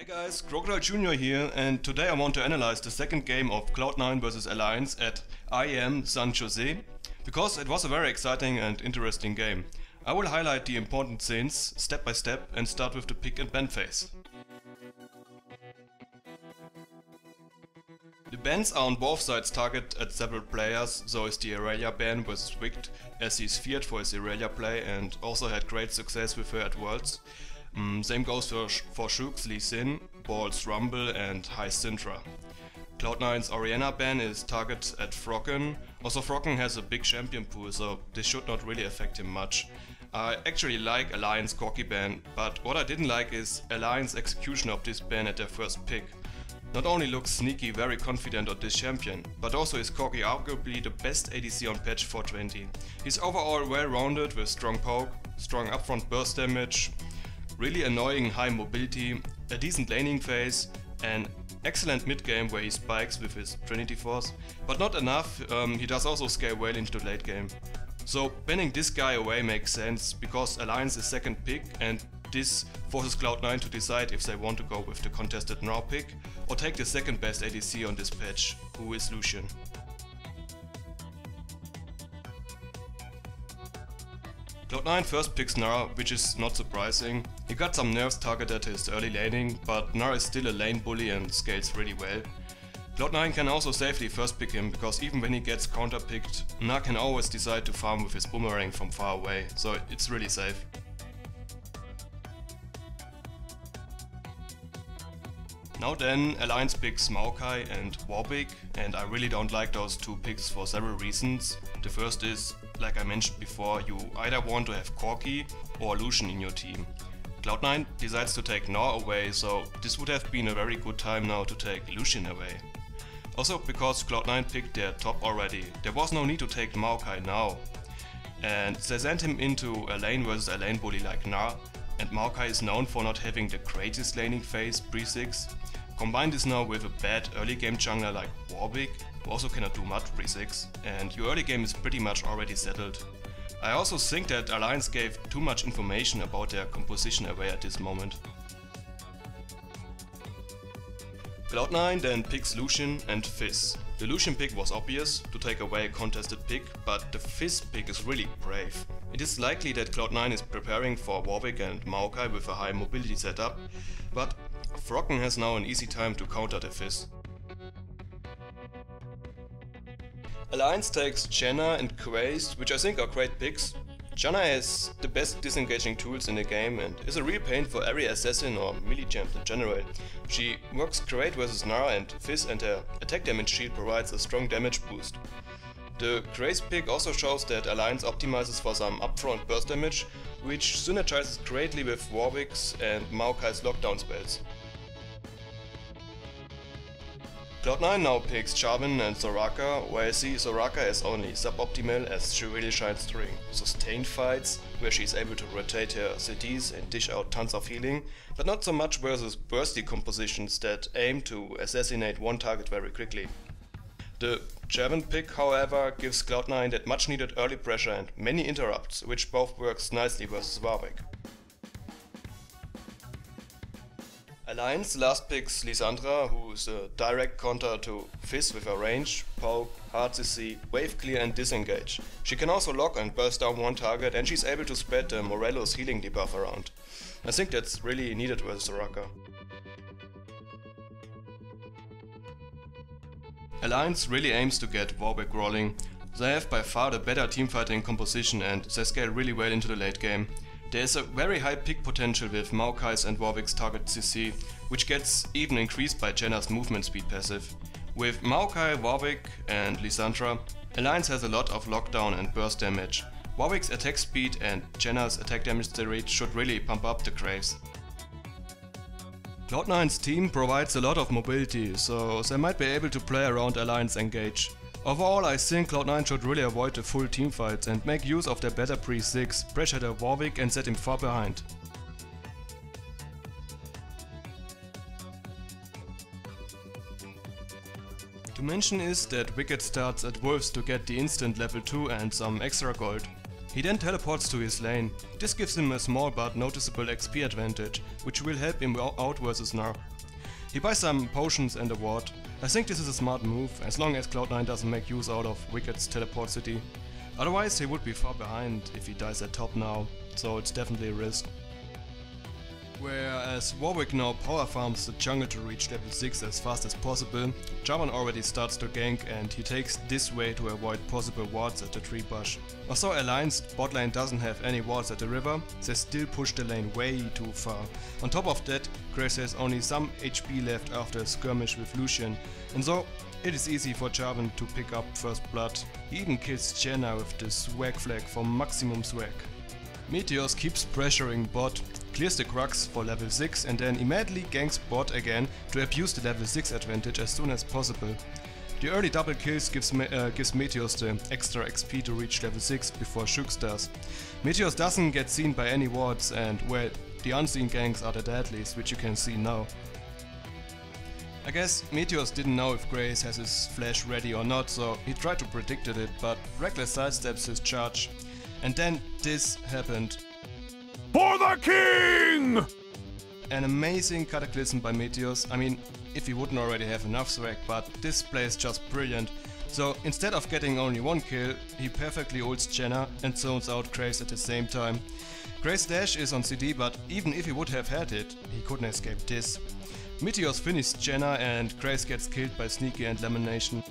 Hey guys, Crocodile Jr. here, and today I want to analyze the second game of Cloud9 vs Alliance at IEM San Jose, because it was a very exciting and interesting game. I will highlight the important scenes step by step and start with the pick and ban phase. The bans are on both sides targeted at several players, so is the Irelia ban with Wicked, as he's feared for his Irelia play and also had great success with her at Worlds. Same goes for Shooks, Lee Sin, Balls Rumble and High Syndra. Cloud9's Orianna ban is targeted at Froggen. Also Froggen has a big champion pool, so this should not really affect him much. I actually like Alliance Corki ban, but what I didn't like is Alliance execution of this ban at their first pick. Not only looks Sneaky very confident on this champion, but also is Corki arguably the best ADC on patch 420. He's overall well rounded with strong poke, strong upfront burst damage, really annoying high mobility, a decent laning phase, an excellent mid game where he spikes with his Trinity Force, but not enough, he does also scale well into the late game. So banning this guy away makes sense, because Alliance is second pick and this forces Cloud9 to decide if they want to go with the contested now pick or take the second best ADC on this patch, who is Lucian. Cloud9 first picks Nara, which is not surprising. He got some nerfs targeted at his early laning, but Nara is still a lane bully and scales really well. Cloud9 can also safely first pick him, because even when he gets counter picked, Nara can always decide to farm with his boomerang from far away, so it's really safe. Now then, Alliance picks Maokai and Warwick, and I really don't like those two picks for several reasons. The first is, like I mentioned before, you either want to have Corki or Lucian in your team. Cloud9 decides to take Gnaw away, so this would have been a very good time now to take Lucian away. Also because Cloud9 picked their top already, there was no need to take Maokai now. And they sent him into a lane versus a lane bully like Gnar, and Maokai is known for not having the greatest laning phase pre-6. Combine this now with a bad early game jungler like Warwick, who also cannot do much pre-6, and your early game is pretty much already settled. I also think that Alliance gave too much information about their composition away at this moment. Cloud9 then picks Lucian and Fizz. The Lucian pick was obvious, to take away a contested pick, but the Fizz pick is really brave. It is likely that Cloud9 is preparing for Warwick and Maokai with a high mobility setup, but Froggen has now an easy time to counter the Fizz. Alliance takes Janna and Quace, which I think are great picks. Janna has the best disengaging tools in the game and is a real pain for every assassin or melee champ in general. She works great versus Nara and Fizz, and her attack damage shield provides a strong damage boost. The Quace pick also shows that Alliance optimizes for some upfront burst damage, which synergizes greatly with Warwick's and Maokai's lockdown spells. Cloud9 now picks Jarvan and Soraka, where I see Soraka as only suboptimal, as she really shines during sustained fights, where she is able to rotate her CDs and dish out tons of healing, but not so much versus bursty compositions that aim to assassinate one target very quickly. The Jarvan pick, however, gives Cloud9 that much needed early pressure and many interrupts, which both works nicely versus Warwick. Alliance last picks Lissandra, who is a direct counter to Fizz with her range, poke, hard CC, wave clear and disengage. She can also lock and burst down one target, and she's able to spread the Morello's healing debuff around. I think that's really needed versus Soraka. Alliance really aims to get Warwick rolling. They have by far the better teamfighting composition and they scale really well into the late game. There is a very high pick potential with Maokai's and Warwick's target CC, which gets even increased by Janna's movement speed passive. With Maokai, Warwick and Lissandra, Alliance has a lot of lockdown and burst damage. Warwick's attack speed and Janna's attack damage rate should really pump up the Graves. Cloud9's team provides a lot of mobility, so they might be able to play around Alliance engage. Overall, I think Cloud9 should really avoid the full teamfights and make use of their better pre-6, pressure the Warwick and set him far behind. To mention is that Wicked starts at Wolves to get the instant level 2 and some extra gold. He then teleports to his lane. This gives him a small but noticeable XP advantage, which will help him out versus Gnar. He buys some potions and a ward. I think this is a smart move, as long as Cloud9 doesn't make use out of Wicked's teleport city. Otherwise he would be far behind if he dies at top now, so it's definitely a risk. Whereas Warwick now power farms the jungle to reach level 6 as fast as possible, Jarvan already starts to gank and he takes this way to avoid possible wards at the tree bush. Although Alliance bot lane doesn't have any wards at the river, they still push the lane way too far. On top of that, Grace has only some HP left after a skirmish with Lucian, and so it is easy for Jarvan to pick up first blood. He even kills Jenna with the swag flag for maximum swag. Meteos keeps pressuring bot, clears the Crux for level 6 and then immediately ganks bot again to abuse the level 6 advantage as soon as possible. The early double kills gives Meteos the extra XP to reach level 6 before Shux does. Meteos doesn't get seen by any wards and, well, the unseen ganks are the deadliest, which you can see now. I guess Meteos didn't know if Grace has his flash ready or not, so he tried to predict it, but Reckless sidesteps his charge. And then this happened. For the king! An amazing cataclysm by Meteos. I mean, if he wouldn't already have enough swag, but this play is just brilliant. So instead of getting only one kill, he perfectly ults Jenna and zones out Grace at the same time. Grace's dash is on CD, but even if he would have had it, he couldn't escape this. Meteos finishes Jenna and Grace gets killed by Sneaky and Lamination.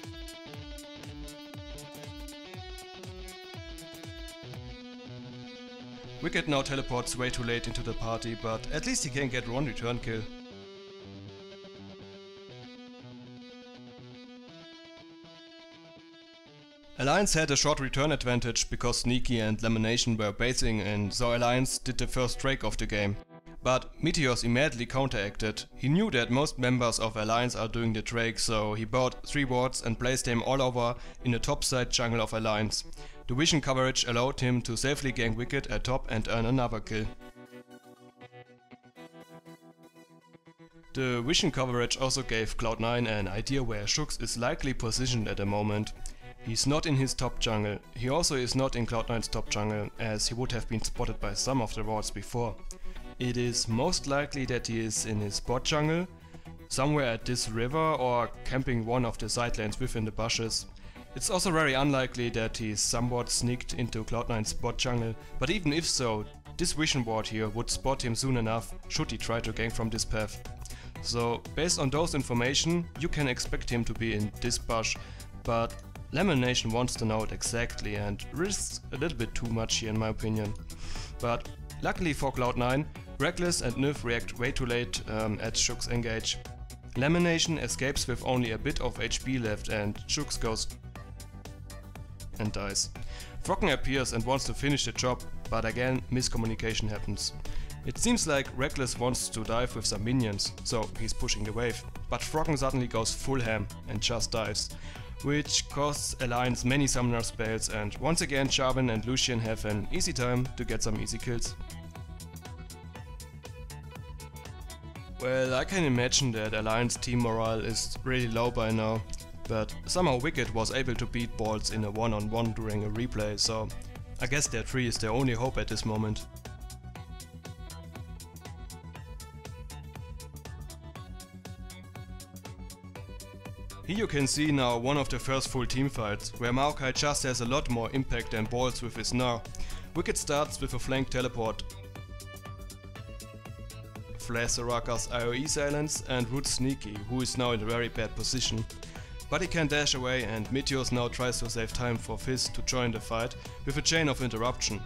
Wicked now teleports way too late into the party, but at least he can get one return kill. Alliance had a short return advantage because Sneaky and Lamination were basing and so Alliance did the first drake of the game. But Meteos immediately counteracted. He knew that most members of Alliance are doing the drake, so he bought 3 wards and placed them all over in the top side jungle of Alliance. The vision coverage allowed him to safely gank Wicked at top and earn another kill. The vision coverage also gave Cloud9 an idea where Shux is likely positioned at the moment. He's not in his top jungle. He also is not in Cloud9's top jungle, as he would have been spotted by some of the wards before. It is most likely that he is in his bot jungle, somewhere at this river or camping one of the side lanes within the bushes. It's also very unlikely that he is somewhat sneaked into Cloud9's bot jungle, but even if so, this vision ward here would spot him soon enough should he try to gank from this path. So based on those information, you can expect him to be in this bush, but Lamination wants to know it exactly and risks a little bit too much here in my opinion. But luckily for Cloud9, Reckless and Nyph react way too late at Shux engage. Lamination escapes with only a bit of HP left and Shux goes and dies. Froggen appears and wants to finish the job, but again miscommunication happens. It seems like Reckless wants to dive with some minions, so he's pushing the wave, but Froggen suddenly goes full ham and just dives, which costs Alliance many summoner spells, and once again Jarvan and Lucian have an easy time to get some easy kills. Well, I can imagine that Alliance team morale is really low by now, but somehow Wicked was able to beat Balls in a one-on-one during a replay, so I guess their tree is their only hope at this moment. Here you can see now one of the first full team fights, where Maokai just has a lot more impact than Balls with his Gnar. Wicked starts with a flank teleport, flash Soraka's AoE silence and roots Sneaky, who is now in a very bad position. But he can dash away and Meteos now tries to save time for Fizz to join the fight with a chain of interruption.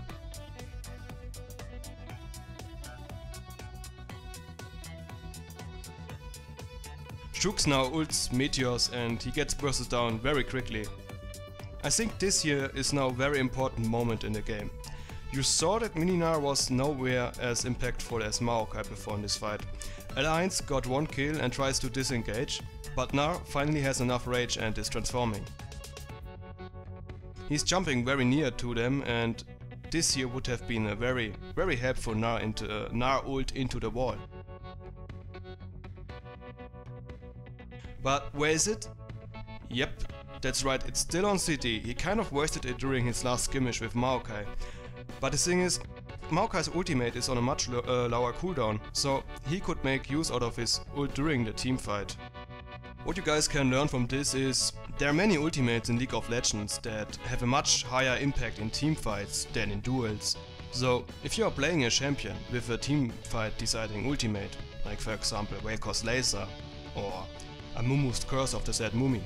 Shux now ults Meteos and he gets bursted down very quickly. I think this here is now a very important moment in the game. You saw that Mini-Gnar was nowhere as impactful as Maokai before in this fight. Alliance got one kill and tries to disengage, but Gnar finally has enough rage and is transforming. He's jumping very near to them and this here would have been a very helpful Gnar ult into the wall. But where is it? Yep, that's right, it's still on CD. He kind of wasted it during his last skirmish with Maokai. But the thing is, Maokai's ultimate is on a much lower cooldown, so he could make use out of his ult during the team fight. What you guys can learn from this is, there are many ultimates in League of Legends that have a much higher impact in team fights than in duels. So, if you are playing a champion with a team fight deciding ultimate, like for example Waker's Laser or Amumu's Curse of the Sad Mummy,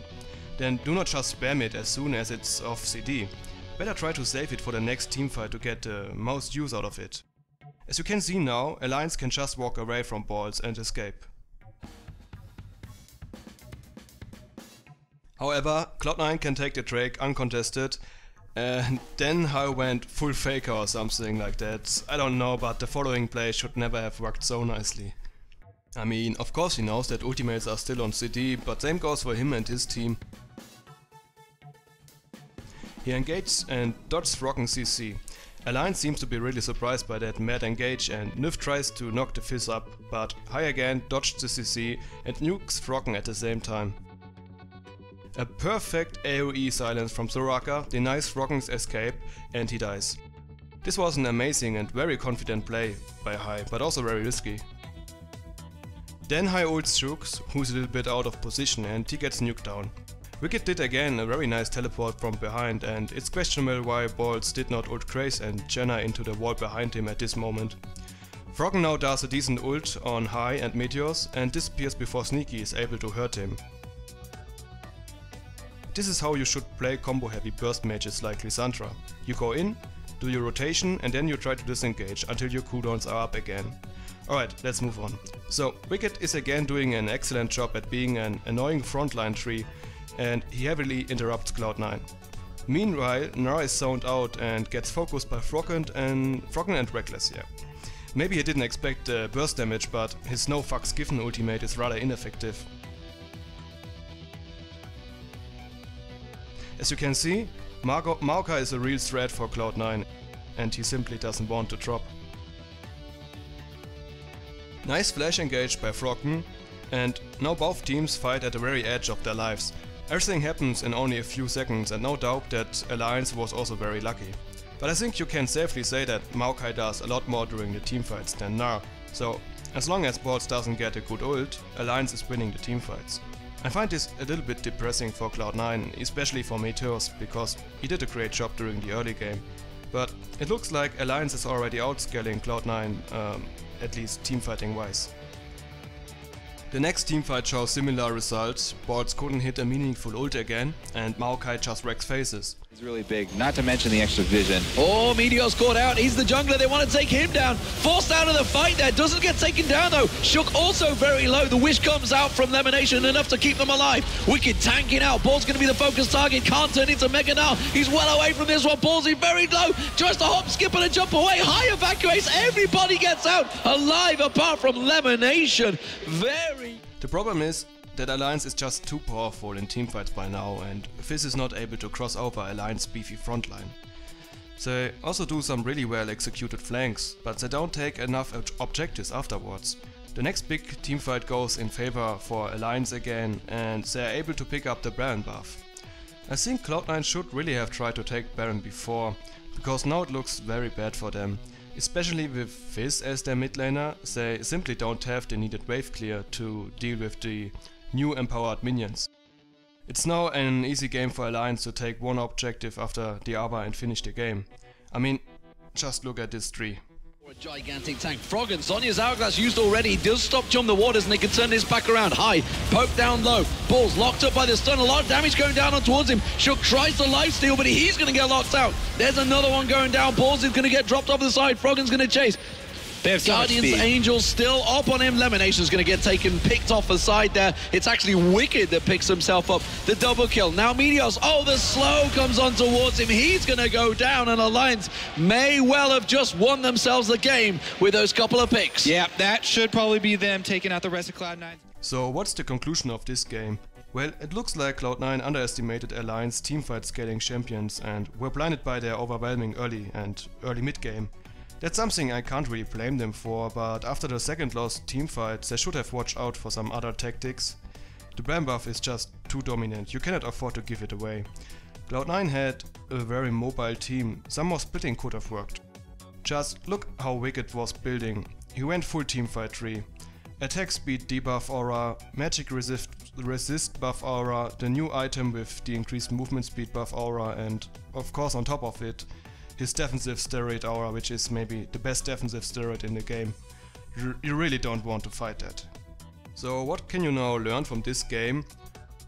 then do not just spam it as soon as it's off CD. Better try to save it for the next teamfight to get the most use out of it. As you can see now, Alliance can just walk away from balls and escape. However, Cloud9 can take the Drake uncontested, and then Hai went full faker or something like that. I don't know, but the following play should never have worked so nicely. I mean, of course he knows that ultimates are still on CD, but same goes for him and his team. He engages and dodges Froggen's CC. Alliance seems to be really surprised by that mad engage, and Nyph tries to knock the Fizz up, but Hai again dodged the CC and nukes Froggen at the same time. A perfect AoE silence from Soraka denies Froggen's escape and he dies. This was an amazing and very confident play by Hai, but also very risky. Then Hai ults Shooks, who's a little bit out of position, and he gets nuked down. Wicked did again a very nice teleport from behind, and it's questionable why Balls did not ult Grace and Jenna into the wall behind him at this moment. Froggen now does a decent ult on Hai and Meteors and disappears before Sneaky is able to hurt him. This is how you should play combo heavy burst mages like Lissandra. You go in, do your rotation, and then you try to disengage until your cooldowns are up again. Alright, let's move on. So, Wicked is again doing an excellent job at being an annoying frontline tree, and he heavily interrupts Cloud9. Meanwhile, Nara is zoned out and gets focused by Froggen and Reckless here. Maybe he didn't expect burst damage, but his no fucks given ultimate is rather ineffective. As you can see, Maokai is a real threat for Cloud9, and he simply doesn't want to drop. Nice flash engage by Froggen, and now both teams fight at the very edge of their lives. Everything happens in only a few seconds, and no doubt that Alliance was also very lucky. But I think you can safely say that Maokai does a lot more during the teamfights than Nar, so as long as Balls doesn't get a good ult, Alliance is winning the teamfights. I find this a little bit depressing for Cloud9, especially for Meteors, because he did a great job during the early game. But it looks like Alliance is already outscaling Cloud9, at least teamfighting wise. The next teamfight shows similar results. Balls couldn't hit a meaningful ult again, and Maokai just wrecks faces. He's really big, not to mention the extra vision. Oh, Meteor's caught out. He's the jungler. They want to take him down. Forced out of the fight there. Doesn't get taken down though. Shook also very low. The wish comes out from Lemonation, enough to keep them alive. Wicked tanking out. Ball's going to be the focus target. Can't turn into Mega now. He's well away from this one. Ballsy very low. Tries to hop, skip, and a jump away. Hai evacuates. Everybody gets out alive apart from Lemonation. The problem is that Alliance is just too powerful in teamfights by now, and Fizz is not able to cross over Alliance's beefy frontline. They also do some really well executed flanks, but they don't take enough objectives afterwards. The next big teamfight goes in favor for Alliance again, and they are able to pick up the Baron buff. I think Cloud9 should really have tried to take Baron before, because now it looks very bad for them. Especially with Fizz as their mid laner, they simply don't have the needed wave clear to deal with the new empowered minions. It's now an easy game for Alliance to take one objective after the other and finish the game. I mean, just look at this tree. A gigantic tank. Froggen, Sonya's Hourglass used already. He does stop Jump the Waters and they can turn this back around. Hai, poke down low. Balls locked up by the stun. A lot of damage going down on towards him. Shook tries to lifesteal, but he's going to get locked out. There's another one going down. Balls is going to get dropped off the side. Froggen's going to chase. Guardian's Angel still up on him. Lemonation's going to get picked off the side there. It's actually Wicked that picks himself up. The double kill. Now Meteors. Oh, the slow comes on towards him. He's going to go down, and Alliance may well have just won themselves the game with those couple of picks. Yeah, that should probably be them taking out the rest of Cloud9. So what's the conclusion of this game? Well, it looks like Cloud9 underestimated Alliance teamfight scaling champions and were blinded by their overwhelming early and early mid game. That's something I can't really blame them for, but after the second lost teamfight, they should have watched out for some other tactics. The Bram buff is just too dominant, you cannot afford to give it away. Cloud9 had a very mobile team, some more splitting could have worked. Just look how Wicked was building. He went full teamfight tree. Attack speed debuff aura, magic resist buff aura, the new item with the increased movement speed buff aura, and of course on top of it, his defensive steroid aura, which is maybe the best defensive steroid in the game. You really don't want to fight that. So what can you now learn from this game?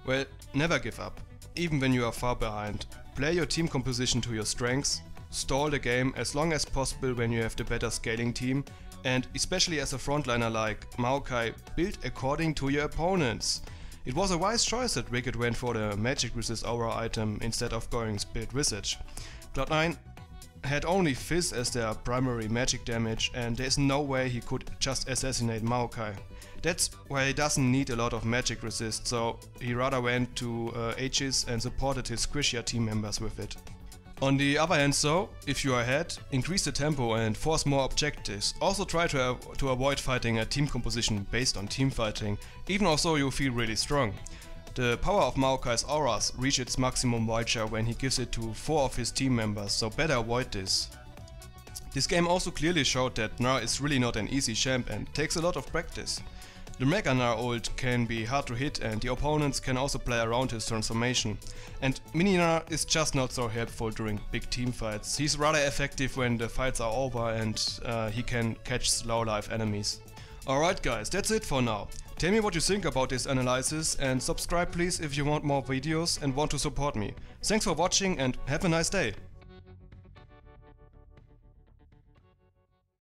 Well, never give up, even when you are far behind. Play your team composition to your strengths, stall the game as long as possible when you have the better scaling team, and especially as a frontliner like Maokai, build according to your opponents. It was a wise choice that Wicked went for the magic resist aura item instead of going Spirit Visage. Cloud9 had only Fizz as their primary magic damage, and there is no way he could just assassinate Maokai. That's why he doesn't need a lot of magic resist, so he rather went to Aegis and supported his squishier team members with it. On the other hand, so, if you are ahead, increase the tempo and force more objectives. Also try to avoid fighting a team composition based on team fighting, even also you feel really strong. The power of Maokai's auras reach its maximum vulture when he gives it to 4 of his team members, so better avoid this. This game also clearly showed that Gnar is really not an easy champ and takes a lot of practice. The Mega Gnar ult can be hard to hit and the opponents can also play around his transformation. And Mini Gnar is just not so helpful during big team fights. He's rather effective when the fights are over and he can catch slow life enemies. Alright guys, that's it for now. Tell me what you think about this analysis and subscribe please if you want more videos and want to support me. Thanks for watching and have a nice day.